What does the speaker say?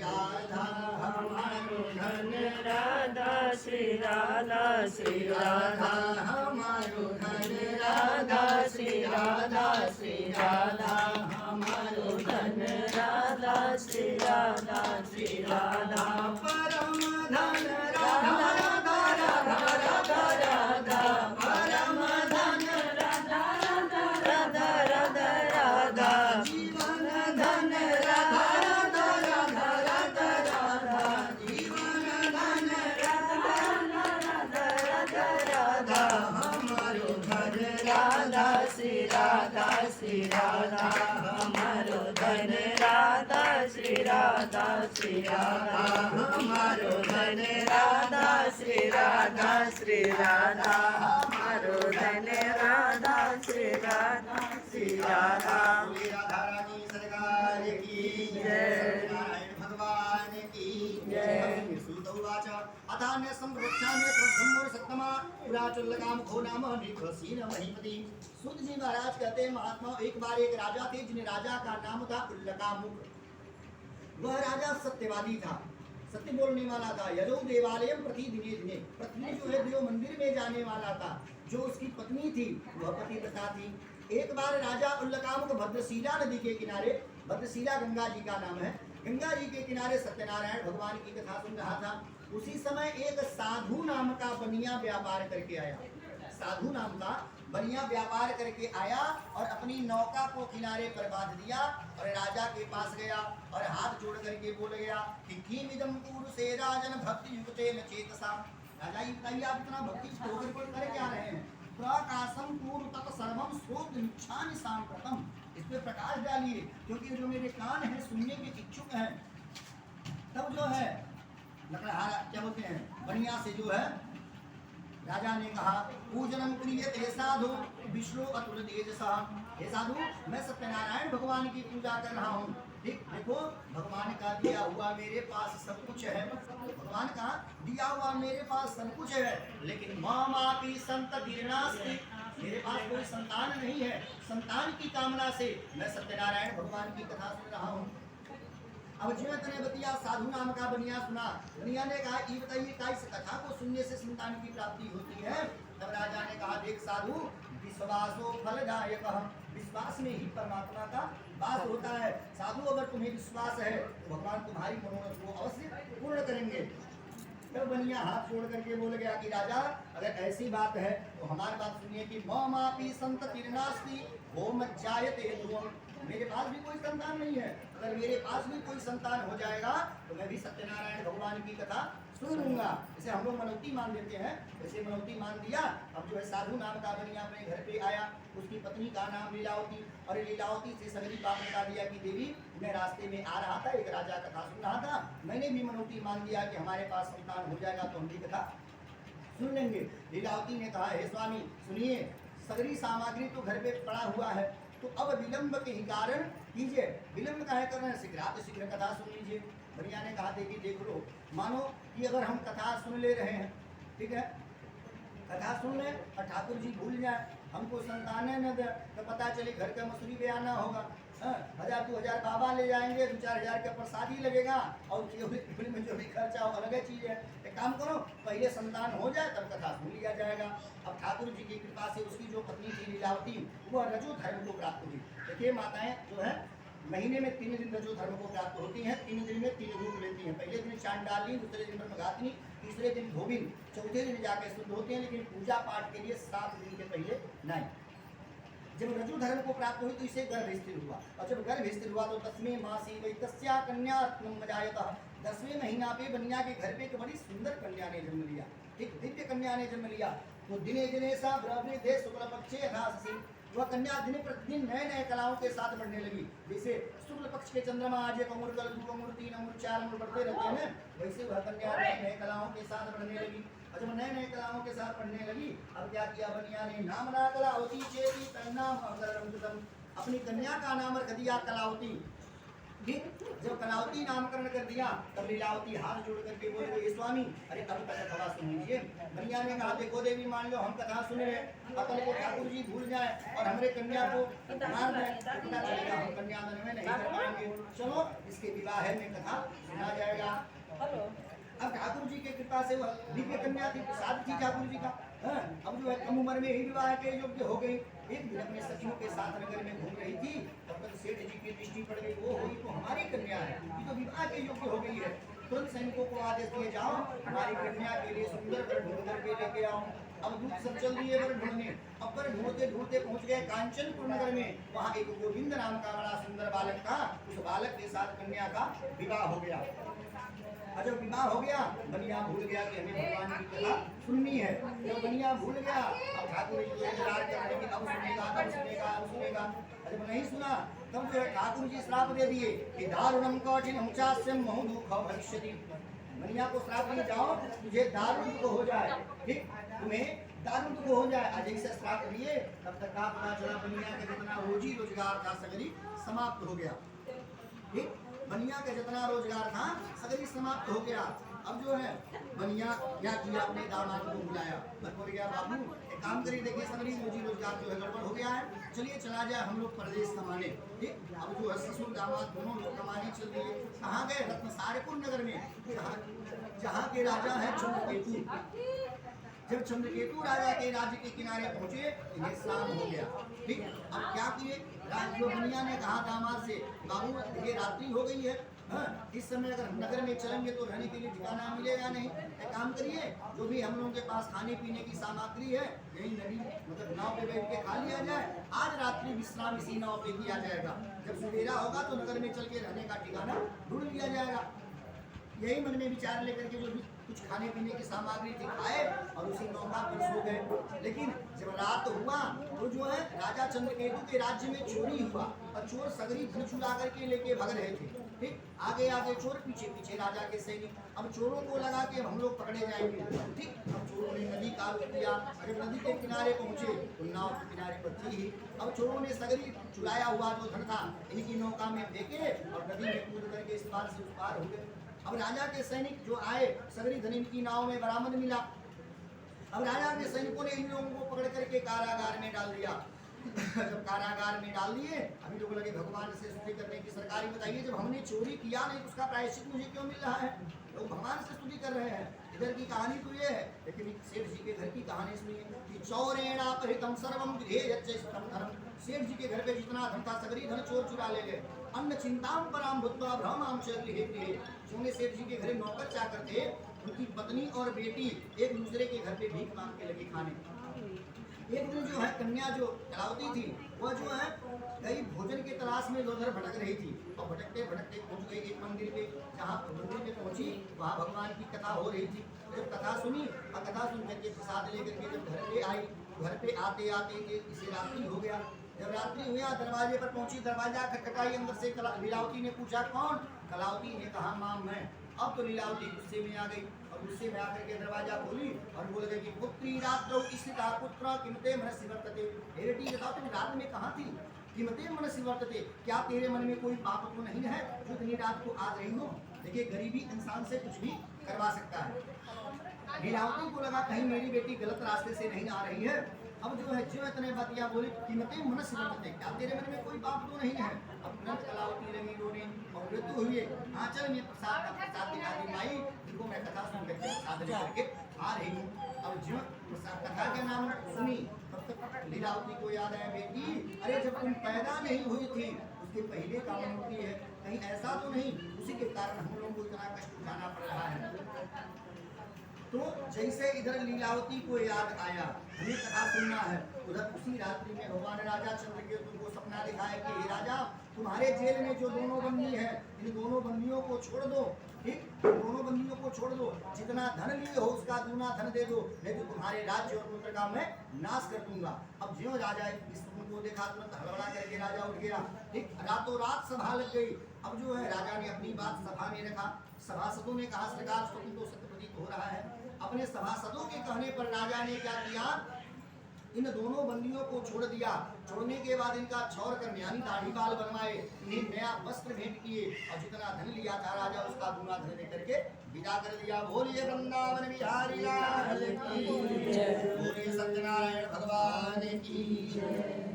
राधा हमारो धन राधा श्री राधा श्री राधा हमारो धन राधा श्री राधा श्री राधा हमारो धन राधा श्री राधा श्री राधा परम धन राधा राधा राधा राधा राधा परम धन राधा राधा राधा राधा राधा जीवन धन राधा राधा राधा राधा राधा जीवन धन राधा राधा राधा राधा हमारो धन राधा श्री राधा श्री राधा हमारो धन राधा श्री राधा श्री राधा हमारो धन राधा श्री राधा श्री राधा हमारो धन राधा श्री राधा श्री राधा राधा रानी सरकार की जय। नारायण भगवान की जय। सुतौवाच अथान्य संप्रक्षाम्य प्रथम सत्तमा पुराचुल्लकाम खो नाम निखसीन महिपति। सूत जी महाराज कहते हैं महात्मा एक बार एक राजा थे जिन्हें राजा का नाम था उल्लकामुख। वह राजा सत्यवादी था, सत्य बोलने वाला था। यजो देवालयम प्रति दिने दिने पत्नी जो है देव मंदिर में जाने वाला था। जो उसकी पत्नी थी वह पतिव्रता थी। एक बार राजा उल्लकामुख भद्रशिला नदी के किनारे, भद्रशिला गंगा जी का नाम है, गंगा जी के किनारे सत्यनारायण भगवान की कथा सुन रहा था। उसी समय एक साधु नाम का बनिया व्यापार करके आया। साधु नाम का बनिया व्यापार करके आया और अपनी नौका को किनारे पर बांध दिया और राजा के पास गया और हाथ जोड़ करके बोल गया कि किमिदं पुरुषे राजन भक्ति युक्तेन चेतसा। राजा ये बताइए आप इतना भक्ति होकर कोई कर क्या रहे हैं? प्रकाशम पूर्व तक सर्वम सोत निच्छानि सांप्रतम। इस पे प्रकाश डालिए क्योंकि जो मेरे कान हैं सुनने के इच्छुक हैं। तब जो है लकड़हारा क्या बोलते हैं बनिया से जो है राजा ने कहा पूजनम क्रियते साधु विष्णु अतुल तेजसा। हे साधु मैं सत्यनारायण भगवान की पूजा कर रहा हूँ। ठीक देखो भगवान का दिया हुआ मेरे पास सब कुछ है। भगवान का दिया हुआ मेरे पास सब कुछ है लेकिन मामापि संततिर्नास्ति। मेरे पास कोई संतान नहीं है। संतान की कामना से मैं सत्यनारायण भगवान की कथा सुन रहा हूँ। अब जीवत ने बतिया साधु नाम का बनिया सुना। बनिया ने कहा ये बताइए क्या इस कथा को सुनने से संतान की प्राप्ति होती है? तब राजा ने कहा देख साधु विश्वासो फलदायक। विश्वास में ही परमात्मा का वास होता है। साधु अगर तुम्हें विश्वास है तो भगवान तुम्हारी मनोरथ को अवश्य पूर्ण करेंगे। तब बनिया हाथ जोड़ करके बोल गया कि राजा अगर ऐसी बात है तो हमारी बात सुनिए कि ममापि संततिर्नास्ति होम जायते ध्रुवम्। मेरे पास भी कोई संतान नहीं है। अगर मेरे पास भी कोई संतान हो जाएगा तो मैं भी सत्यनारायण भगवान की कथा सुन लूंगा। जैसे हम लोग मनौती मान देते हैं वैसे मनौती मान दिया। अब जो है साधु नाम का बनिया अपने घर पे आया। उसकी पत्नी का नाम लीलावती और लीलावती से सगरी बात बता दिया कि देवी मैं रास्ते में आ रहा था, एक राजा कथा सुन रहा था, मैंने भी मनौती मान दिया कि हमारे पास संतान हो जाएगा तो हम भी कथा सुन लेंगे। लीलावती ने कहा हे स्वामी सुनिए सगरी सामग्री तो घर पे पड़ा हुआ है तो अब विलंब के ही कारण कीजिए। विलंब काहे कर रहे हैं? शीघ्राति शीघ्र कथा सुन लीजिए। बनिया ने कहा देखिए देख लो मानो कि अगर हम कथा सुन ले रहे हैं, ठीक है, कथा सुन ले और ठाकुर जी भूल जाए हमको संतानें न दे तो पता चले घर का मसूरी बयान ना होगा। 1000 2000 बाबा ले जाएंगे, 2-4 हजार का प्रसादी लगेगा और में जो भी खर्चा हो अलग चीज है। एक काम करो पहले संतान हो जाए तब कथा सुन लिया जाएगा। अब ठाकुर जी की कृपा से उसकी जो पत्नी थी लीलावती वह रजो धर्म को प्राप्त हुई। देखिए माताएं जो है महीने में 3 दिन रजो धर्म को प्राप्त होती हैं। 3 दिन में 3 रूप लेती हैं। पहले दिन चांडाली, दूसरे दिन ब्रह्मघातिनी, तीसरे दिन धोबिन, चौथे दिन जाके शुद्ध होते हैं। लेकिन पूजा पाठ के लिए 7 दिन के पहले नहीं। जब रजु धर्म को प्राप्त हुई तो इसे गर्भ स्थिर हुआ और जब गर्भ स्थिर हुआ तो 10वें मासी वही तस्या कन्या मजायतः। 10वें महीना पे बनिया के घर पे एक बड़ी सुंदर कन्या ने जन्म लिया, एक दिव्य कन्या ने जन्म लिया। तो दिने दिने सा ब्रह्मे दे शुक्ल पक्षे यथासी वह कन्या दिन प्रतिदिन नए नए कलाओं के साथ बढ़ने लगी। जैसे शुक्ल पक्ष के चंद्रमा आज 1 अंगुर, कल 2 अंगुर, 3 अंगुर, 4 अंगुर बढ़ते रहते हैं, वैसे वह कन्या नए नए कलाओं के साथ बढ़ने लगी। और जब नए नए कलाओं के साथ बढ़ने लगी अब क्या किया बनिया ने नामना कलावती चेती तन्नाम अवतरणम। अपनी कन्या का नाम रख दिया कलावती। ठीक। जब कलावती नामकरण कर दिया तब लीलावती हाथ जोड़ करके बोल गई, स्वामी अरे अभी तक कथा सुन लीजिए। बनिया ने कहा, देखो देवी मान लो हम कथा सुन रहे, अपन को ठाकुर जी भूल जाए और हमारे कन्या को मार दें तो पता चलेगा हम कन्यादान में नहीं कर पाएंगे। चलो इसके विवाह में कथा सुना जाएगा। अब ठाकुर जी के कृपा से वह दिव्य कन्या थी, प्रसाद थी ठाकुर जी का। अब जो है कम उम्र में ही विवाह के योग्य हो गई। एक दिन अपने सखियों के साथ नगर में घूम रही थी, तब तक सेठ जी की दृष्टि पड़ गई, वो हुई तो हमारी कन्या है, ये तो विवाह के योग्य हो गई है। तुरंत सैनिकों को आदेश दिए, जाओ हमारी कन्या के लिए सुंदर वर ढूंढ करके लेके आओ। अब दूत सब चल दिए वर ढूंढने। अब वर ढूंढते ढूंढते पहुंच गए कांचनपुर नगर में। वहाँ एक गोविंद नाम का बड़ा सुंदर बालक था, उस बालक के साथ कन्या का विवाह हो गया। जब विवाह हो गया, बनिया भूल गया कि हमें भगवान की कथा सुननी है। जब बनिया भूल गया, अब ठाकुर जी इंतजार कर रहे कि अब सुनेगा अब सुनेगा अब सुनेगा। जब नहीं सुना तब जो है ठाकुर जी श्राप दे दिए कि दारुणम कठिन मुचास्यम महु दुख भविष्यति। बनिया को श्राप दिए, जाओ तुझे दारुण दुख हो जाए, ठीक, तुम्हें दारुण दुख हो जाए। आज से श्राप दिए, तब तक का पता चला बनिया का जितना रोजी रोजगार था सगरी समाप्त हो गया। ठीक, बनिया का जितना रोजगार था सगरी समाप्त हो गया। अब जो है बनिया क्या किया, अपने दामाद को बुलाया, बोल गया बाबू एक काम करिए, देखिए सगरी रोजी रोजगार जो है गड़बड़ हो गया है, चलिए चला जाए हम लोग प्रदेश कमाने। ठीक, अब जो है ससुर दामाद दोनों लोग कमाने चल दिए। कहाँ गए? रत्नसारपुर नगर में, जहाँ के राजा है चंद्रकेतु। जब चंद्रकेतु राजा के राज्य के किनारे पहुंचे, इन्हें शाम हो गया। ठीक, अब क्या किए? बनिया ने कहा दामाद से, बाबू ये रात्रि हो गई है, इस समय अगर हम नगर में चलेंगे तो रहने के लिए ठिकाना मिलेगा नहीं। एक काम करिए, जो भी हम लोगों के पास खाने पीने की सामग्री है यही नदी मतलब नाव पे बैठ के खा लिया जाए। आज रात्रि विश्राम इसी नाव पे किया जाएगा, जब सवेरा होगा तो नगर में चल के रहने का ठिकाना ढूंढ लिया जाएगा। यही मन में विचार लेकर के जो भी कुछ खाने पीने की सामग्री थी खाए और उसी नौका पर सो गए। लेकिन जब रात हुआ तो जो है राजा चंद्रकेतु के राज्य में चोरी हुआ और चोर सगरी धन चुरा करके लेके भाग रहे थे। ठीक, आगे आगे चोर, पीछे पीछे राजा के सैनिक। अब चोरों को लगा कि हम लोग पकड़े जाएंगे। ठीक, अब चोरों ने नदी का रुख किया। जब नदी के किनारे पहुंचे तो नाव के किनारे पर थी ही। अब चोरों ने सगरी चुराया हुआ जो धन था इनकी नौका में फेंके और नदी में कूद करके इस पार से उस पार हो गए। अब राजा के सैनिक जो आए, सगरी धन इनकी नाव में बरामद मिला। अब राजा के सैनिकों ने इन लोगों को पकड़ करके कारागार में डाल दिया। जब कारागार में डाल दिए, अभी लोग लगे भगवान से स्तुति करने की, सरकारी बताइए जब हमने चोरी किया नहीं तो उसका प्रायश्चित मुझे क्यों मिल रहा है? लोग भगवान से स्तुति कर रहे हैं। इधर की कहानी तो ये है, लेकिन सेठ जी के घर की कहानी सुनिए कि चौरेणापहृतम सर्वम गृहेयच्चैस्तम धर्म। सेठ जी के घर पे जितना धन था सगरी धन चोर चुरा ले गए। अन्न चिंताम पराम भूत्वा भ्रमाम च गृहे गृहे। जो सेठ जी के घर नौकर चाकर थे, उनकी पत्नी और बेटी एक दूसरे के घर पे भीख मांग के लगी खाने। एक दिन जो है कन्या जो कलावती थी वह जो है गई भोजन के तलाश में उधर भटक रही थी और भटकते भटकते पहुंच गई एक मंदिर पे। जहाँ मंदिर पे पहुंची वहाँ भगवान की कथा हो रही थी। जब कथा सुनी और कथा सुन करके प्रसाद लेकर के जब घर पे आई, घर पे आते आते इसे रात्रि हो गया। जब रात्रि हुआ दरवाजे पर पहुंची, दरवाजा खटखटाई, अंदर से लीलावती ने पूछा कौन? कलावती ने कहा मां मैं। अब तो लीलावती गुस्से में आ गई और गुस्से में आकर के दरवाजा खोली और बोल गई कि पुत्री रात्रौ स्थिता पुत्र किमते मनसि वर्तते। हे बेटी बताओ तुम रात में कहाँ थी? किमते मनसि वर्तते, क्या तेरे मन में कोई पाप तो नहीं है जो इतनी रात को आ रही हो? देखिए गरीबी इंसान से कुछ भी करवा सकता है। लीलावती को लगा कहीं मेरी बेटी गलत रास्ते से नहीं आ रही है। अब जो है जो इतने बातियाँ बोली कीमतें मनस्य वर्तते, क्या तेरे मन में कोई पाप तो नहीं है? अब तुरंत कलावती लगी रोने और मृत्यु हुई है। हाँ चल मैं प्रसाद का प्रसाद दिखा दी माई, देखो मैं कथा सुन करके प्रसाद लेकर के आ रही हूँ। अब जो कथा के नाम सुनी तब तक लीलावती को याद आया, बेटी अरे जब तुम पैदा नहीं हुई थी उसके पहले का मूर्ति है, कहीं ऐसा तो नहीं उसी के कारण हम लोगों को इतना कष्ट उठाना पड़ रहा है। तो जैसे इधर लीलावती को याद आया हमें कथा सुनना है, उधर उसी रात्रि में भगवान राजा चंद्रकेतु को सपना दिखाया कि हे राजा तुम्हारे जेल में जो दोनों बंदी है इन दोनों बंदियों को छोड़ दो। ठीक, दोनों बंदियों को छोड़ दो, जितना धन लिए हो उसका दूना धन दे दो, नहीं तो तुम्हारे राज्य और पुत्र का मैं नाश कर दूंगा। अब ज्यों राजा इस स्वप्न को देखा तुरंत हड़बड़ा करके राजा उठ गया। ठीक, रातों रात सभा लग गई। अब जो है राजा ने अपनी बात सभा में रखा। सभासदों ने कहा सरकार स्वप्न तो सत्य प्रतीत हो रहा है। अपने सभासदों के कहने पर राजा ने क्या किया, इन दोनों बंदियों को छोड़ दिया। छोड़ने के बाद इनका छौर कर न्यानी दाढ़ी बाल बनवाए, इन्हें नया वस्त्र भेंट किए और जितना धन लिया था राजा उसका दूना धन लेकर के विदा कर दिया। बोलिए वृंदावन बिहारी लाल की जय, बोलिए सत्यनारायण भगवान की जय।